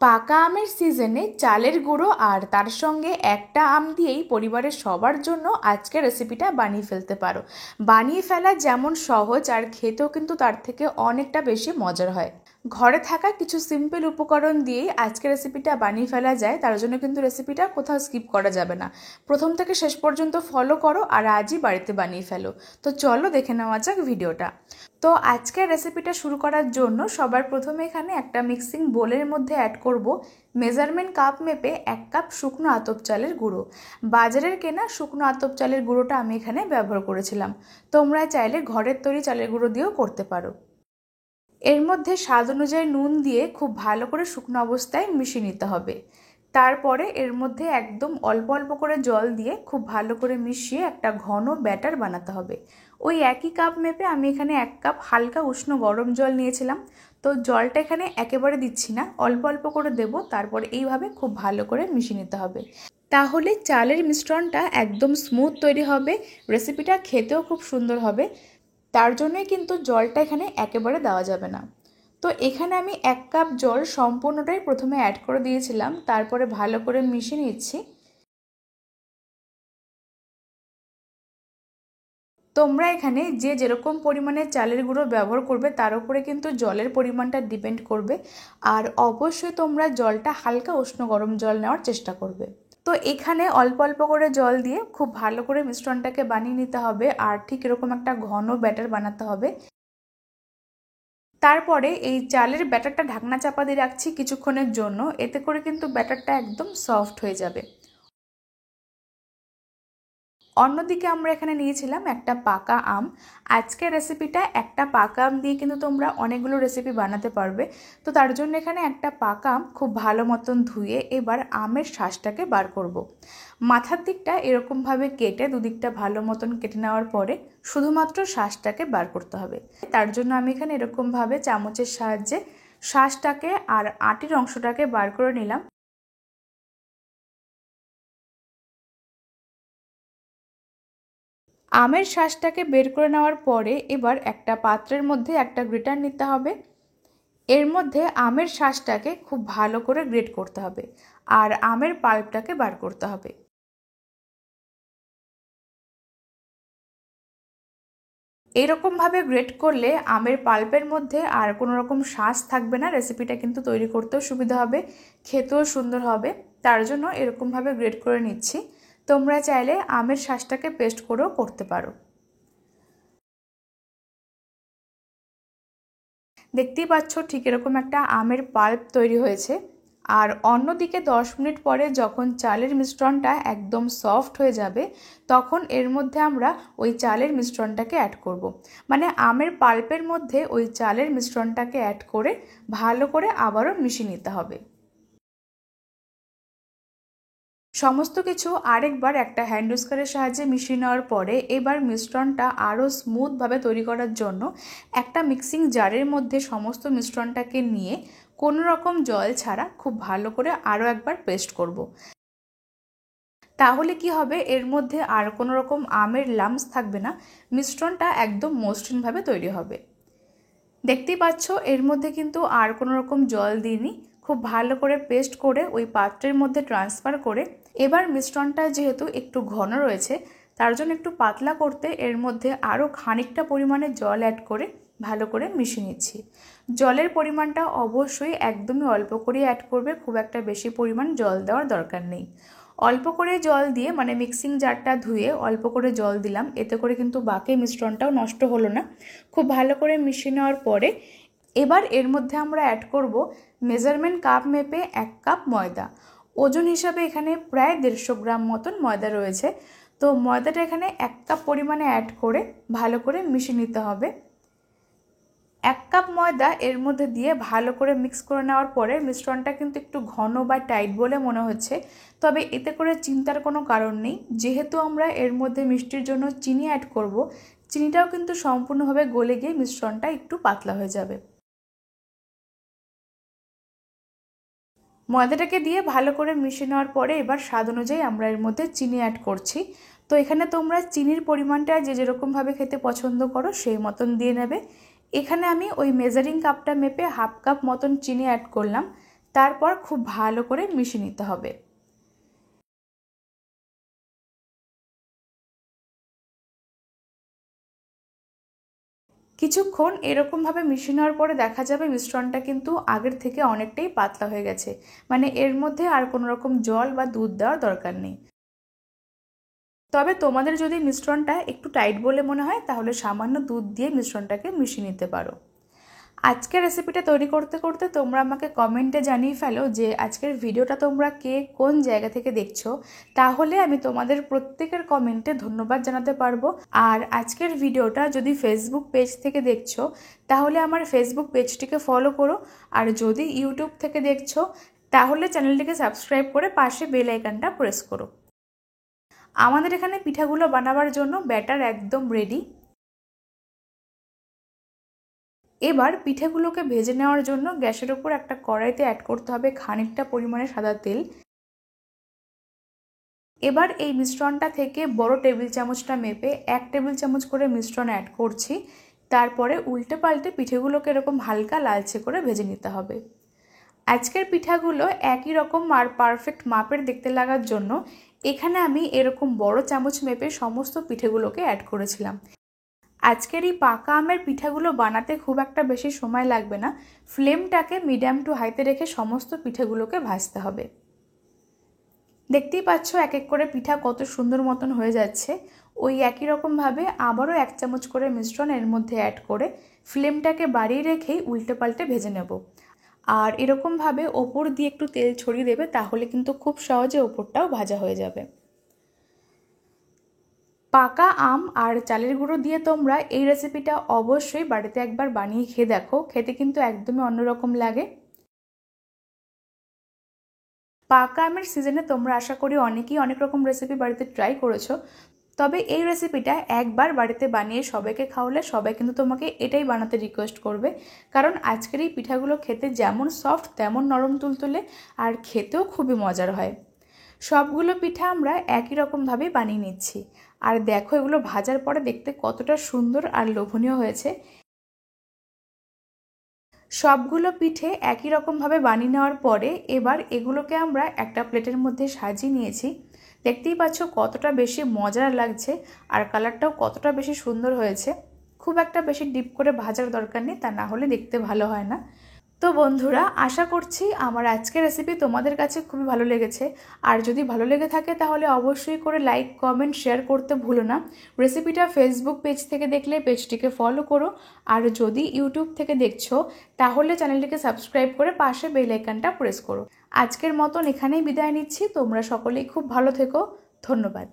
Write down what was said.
পাকা আমের সিজনে চালের গুঁড়ো আর তার সঙ্গে একটা আম দিয়েই পরিবারের সবার জন্য আজকের রেসিপিটা বানিয়ে ফেলতে পারো। বানিয়ে ফেলা যেমন সহজ আর খেতেও কিন্তু তার থেকে অনেকটা বেশি মজার হয়। ঘরে থাকা কিছু সিম্পল উপকরণ দিয়েই আজকের রেসিপিটা বানিয়ে ফেলা যায়, তার জন্য কিন্তু রেসিপিটা কোথাও স্কিপ করা যাবে না। প্রথম থেকে শেষ পর্যন্ত ফলো করো আর আজই বাড়িতে বানিয়ে ফেলো। তো চলো দেখে নেওয়া যাক ভিডিওটা। তো আজকের রেসিপিটা শুরু করার জন্য সবার প্রথমে এখানে একটা মিক্সিং বোলের মধ্যে অ্যাড করব মেজারমেন্ট কাপ মেপে 1 কাপ শুকনো আতপ চালের গুঁড়ো। বাজারের কেনা শুকনো আতপ চালের গুঁড়োটা আমি এখানে ব্যবহার করেছিলাম। তোমরা চাইলে ঘরের তৈরি চালের গুঁড়ো দিয়েও করতে পারো। এর মধ্যে স্বাদ অনুযায়ী নুন দিয়ে খুব ভালো করে শুকনো অবস্থায় মিশিয়ে নিতে হবে। তারপরে এর মধ্যে একদম অল্প অল্প করে জল দিয়ে খুব ভালো করে মিশিয়ে একটা ঘন ব্যাটার বানাতে হবে। ওই একই কাপ মেপে আমি এখানে 1 কাপ হালকা উষ্ণ গরম জল নিয়েছিলাম। তো জলটা এখানে একেবারে দিচ্ছি না, অল্প অল্প করে দেব। তারপর এইভাবে খুব ভালো করে মিশিয়ে নিতে হবে। তাহলে চালের মিশ্রণটা একদম স্মুথ তৈরি হবে, রেসিপিটা খেতেও খুব সুন্দর হবে। তার জন্যই কিন্তু জলটা এখানে একেবারে দেওয়া যাবে না। তো এখানে আমি 1 কাপ জল সম্পূর্ণটাই প্রথমে অ্যাড করে দিয়েছিলাম, তারপরে ভালো করে মিশিয়ে নিচ্ছি। তোমরা এখানে যে যেরকম পরিমাণে চালের গুঁড়ো ব্যবহার করবে তার উপরে কিন্তু জলের পরিমাণটা ডিপেন্ড করবে। আর অবশ্যই তোমরা জলটা হালকা উষ্ণ গরম জল নেওয়ার চেষ্টা করবে। তো এখানে অল্প অল্প করে জল দিয়ে খুব ভালো করে মিশ্রণটাকে বানিয়ে নিতে হবে, আর ঠিক এরকম একটা ঘন ব্যাটার বানাতে হবে। তারপরে এই চালের ব্যাটারটা ঢাকনা চাপা দিয়ে রাখছি কিছুক্ষণের জন্য, এতে করে কিন্তু ব্যাটারটা একদম সফট হয়ে যাবে। অন্যদিকে আমরা এখানে নিয়েছিলাম একটা পাকা আম। আজকের রেসিপিটা একটা পাকা আম দিয়ে কিন্তু তোমরা অনেকগুলো রেসিপি বানাতে পারবে। তো তার জন্য এখানে একটা পাকা আম খুব ভালো মতন ধুয়ে এবার আমের শাঁসটাকে বার করব। মাথার দিকটা এরকমভাবে কেটে দুদিকটা ভালো মতন কেটে নেওয়ার পরে শুধুমাত্র শাঁসটাকে বার করতে হবে। তার জন্য আমি এখানে এরকমভাবে চামচের সাহায্যে শাঁসটাকে আর আটির অংশটাকে বার করে নিলাম। আমের শাঁসটাকে বের করে নেওয়ার পরে এবার একটা পাত্রের মধ্যে একটা গ্রেটার নিতে হবে। এর মধ্যে আমের শাঁসটাকে খুব ভালো করে গ্রেট করতে হবে আর আমের পাল্পটাকে বার করতে হবে। এরকমভাবে গ্রেট করলে আমের পাল্পের মধ্যে আর কোনো রকম শাঁস থাকবে না, রেসিপিটা কিন্তু তৈরি করতেও সুবিধা হবে, খেতেও সুন্দর হবে। তার জন্য এরকমভাবে গ্রেট করে নিচ্ছি। তোমরা চাইলে আমের শাঁসটাকে পেস্ট করেও করতে পারো। দেখতেই পাচ্ছ ঠিক এরকম একটা আমের পাল্প তৈরি হয়েছে। আর অন্যদিকে 10 মিনিট পরে যখন চালের মিশ্রণটা একদম সফট হয়ে যাবে তখন এর মধ্যে আমরা ওই চালের মিশ্রণটাকে অ্যাড করব। মানে আমের পাল্পের মধ্যে ওই চালের মিশ্রণটাকে অ্যাড করে ভালো করে আবারও মিশিয়ে নিতে হবে। সমস্ত কিছু আরেকবার একটা হ্যান্ড উস্কারের সাহায্যে মিশিয়ে নেওয়ার পরে এবার মিশ্রণটা আরও স্মুথভাবে তৈরি করার জন্য একটা মিক্সিং জারের মধ্যে সমস্ত মিশ্রণটাকে নিয়ে কোনো রকম জল ছাড়া খুব ভালো করে আরও একবার পেস্ট করব। তাহলে কি হবে, এর মধ্যে আর কোনো রকম আমের লাম্পস থাকবে না, মিশ্রণটা একদম মসৃণভাবে তৈরি হবে। দেখতেই পাচ্ছ এর মধ্যে কিন্তু আর কোনো রকম জল দিইনি। খুব ভালো করে পেস্ট করে ওই পাত্রের মধ্যে ট্রান্সফার করে এবার মিশ্রণটা যেহেতু একটু ঘন রয়েছে তার জন্য একটু পাতলা করতে এর মধ্যে আরও খানিকটা পরিমাণে জল অ্যাড করে ভালো করে মিশিয়ে নিচ্ছি। জলের পরিমাণটা অবশ্যই একদমই অল্প করে অ্যাড করবে, খুব একটা বেশি পরিমাণ জল দেওয়ার দরকার নেই। অল্প করে জল দিয়ে মানে মিক্সিং জারটা ধুয়ে অল্প করে জল দিলাম, এতে করে কিন্তু বাকি মিশ্রণটাও নষ্ট হলো না। খুব ভালো করে মিশিয়ে নেওয়ার পরে এবার এর মধ্যে আমরা অ্যাড করব মেজারমেন্ট কাপ মেপে 1 কাপ ময়দা। ওজন হিসাবে এখানে প্রায় 150 গ্রাম মতন ময়দা রয়েছে। তো ময়দাটা এখানে 1 কাপ পরিমাণে অ্যাড করে ভালো করে মিশিয়ে নিতে হবে। 1 কাপ ময়দা এর মধ্যে দিয়ে ভালো করে মিক্স করে নেওয়ার পরে মিশ্রণটা কিন্তু একটু ঘন বা টাইট বলে মনে হচ্ছে, তবে এতে করে চিন্তার কোনো কারণ নেই। যেহেতু আমরা এর মধ্যে মিষ্টির জন্য চিনি অ্যাড করব, চিনিটাও কিন্তু সম্পূর্ণভাবে গলে গিয়ে মিশ্রণটা একটু পাতলা হয়ে যাবে। ময়দাটাকে দিয়ে ভালো করে মিশিয়ে নেওয়ার পরে এবার স্বাদ অনুযায়ী আমরা এর মধ্যে চিনি অ্যাড করছি। তো এখানে তোমরা চিনির পরিমাণটা যে যেরকমভাবে খেতে পছন্দ করো সেই মতন দিয়ে নেবে। এখানে আমি ওই মেজারিং কাপটা মেপে 1/2 কাপ মতন চিনি অ্যাড করলাম। তারপর খুব ভালো করে মিশিয়ে নিতে হবে। কিছুক্ষণ এরকমভাবে মিশিয়ে নেওয়ার পরে দেখা যাবে মিশ্রণটা কিন্তু আগের থেকে অনেকটাই পাতলা হয়ে গেছে, মানে এর মধ্যে আর কোনো রকম জল বা দুধ দেওয়ার দরকার নেই। তবে তোমাদের যদি মিশ্রণটা একটু টাইট বলে মনে হয় তাহলে সামান্য দুধ দিয়ে মিশ্রণটাকে মিশিয়ে নিতে পারো। আজকের রেসিপিটা তৈরি করতে করতে তোমরা আমাকে কমেন্টে জানিয়ে ফেলো যে আজকের ভিডিওটা তোমরা কে কোন জায়গা থেকে দেখছো, তাহলে আমি তোমাদের প্রত্যেকের কমেন্টে ধন্যবাদ জানাতে পারবো। আর আজকের ভিডিওটা যদি ফেসবুক পেজ থেকে দেখছো তাহলে আমার ফেসবুক পেজটিকে ফলো করো, আর যদি ইউটিউব থেকে দেখছো তাহলে চ্যানেলটিকে সাবস্ক্রাইব করে পাশে বেল আইকনটা প্রেস করো। আমাদের এখানে পিঠাগুলো বানাবার জন্য ব্যাটার একদম রেডি। এবার পিঠেগুলোকে ভেজে নেওয়ার জন্য গ্যাসের উপর একটা কড়াইতে অ্যাড করতে হবে খানিকটা পরিমাণে সাদা তেল। এবার এই মিশ্রণটা থেকে বড় টেবিল চামচটা মেপে 1 টেবিল চামচ করে মিশ্রণ অ্যাড করছি। তারপরে উল্টে পাল্টে পিঠেগুলোকে এরকম হালকা লালচে করে ভেজে নিতে হবে। আজকের পিঠাগুলো একই রকম আর পারফেক্ট মাপের দেখতে লাগার জন্য এখানে আমি এরকম বড় চামচ মেপে সমস্ত পিঠেগুলোকে অ্যাড করেছিলাম। আজকের এই পাকা আমের পিঠাগুলো বানাতে খুব একটা বেশি সময় লাগবে না। ফ্লেমটাকে মিডিয়াম টু হাইতে রেখে সমস্ত পিঠেগুলোকে ভাজতে হবে। দেখতেই পাচ্ছ এক এক করে পিঠা কত সুন্দর মতন হয়ে যাচ্ছে। ওই একই রকমভাবে আবারও 1 চামচ করে মিশ্রণ এর মধ্যে অ্যাড করে ফ্লেমটাকে বাড়িয়ে রেখেই উল্টে পাল্টে ভেজে নেব। আর এরকমভাবে ওপর দিয়ে একটু তেল ছড়িয়ে দেবে, তাহলে কিন্তু খুব সহজে ওপরটাও ভাজা হয়ে যাবে। পাকা আম আর চালের গুঁড়ো দিয়ে তোমরা এই রেসিপিটা অবশ্যই বাড়িতে একবার বানিয়ে খেয়ে দেখো, খেতে কিন্তু একদমই অন্যরকম লাগে। পাকা আমের সিজনে তোমরা আশা করি অনেকেই অনেক রকম রেসিপি বাড়িতে ট্রাই করেছো, তবে এই রেসিপিটা একবার বাড়িতে বানিয়ে সবাইকে খাওয়ালে সবাই কিন্তু তোমাকে এটাই বানাতে রিকোয়েস্ট করবে, কারণ আজকের এই পিঠাগুলো খেতে যেমন সফট তেমন নরম তুলতুলে আর খেতেও খুবই মজার হয়। সবগুলো পিঠা আমরা একই রকমভাবেই বানিয়ে নিচ্ছি, আর দেখো এগুলো ভাজার পরে দেখতে কতটা সুন্দর আর লোভনীয় হয়েছে। সবগুলো পিঠে একই রকমভাবে বানিয়ে নেওয়ার পরে এবার এগুলোকে আমরা একটা প্লেটের মধ্যে সাজিয়ে নিয়েছি। দেখতেই পাচ্ছ কতটা বেশি মজার লাগছে আর কালারটাও কতটা বেশি সুন্দর হয়েছে। খুব একটা বেশি ডিপ করে ভাজার দরকার নেই, তা না হলে দেখতে ভালো হয় না। তো বন্ধুরা, আশা করছি আমার আজকের রেসিপি তোমাদের কাছে খুবই ভালো লেগেছে। আর যদি ভালো লেগে থাকে তাহলে অবশ্যই করে লাইক কমেন্ট শেয়ার করতে ভুলো না। রেসিপিটা ফেসবুক পেজ থেকে দেখলে পেজটিকে ফলো করো, আর যদি ইউটিউব থেকে দেখছো তাহলে চ্যানেলটিকে সাবস্ক্রাইব করে পাশে বেল আইকনটা প্রেস করো। আজকের মতন এখানেই বিদায় নিচ্ছি। তোমরা সকলেই খুব ভালো থেকো। ধন্যবাদ।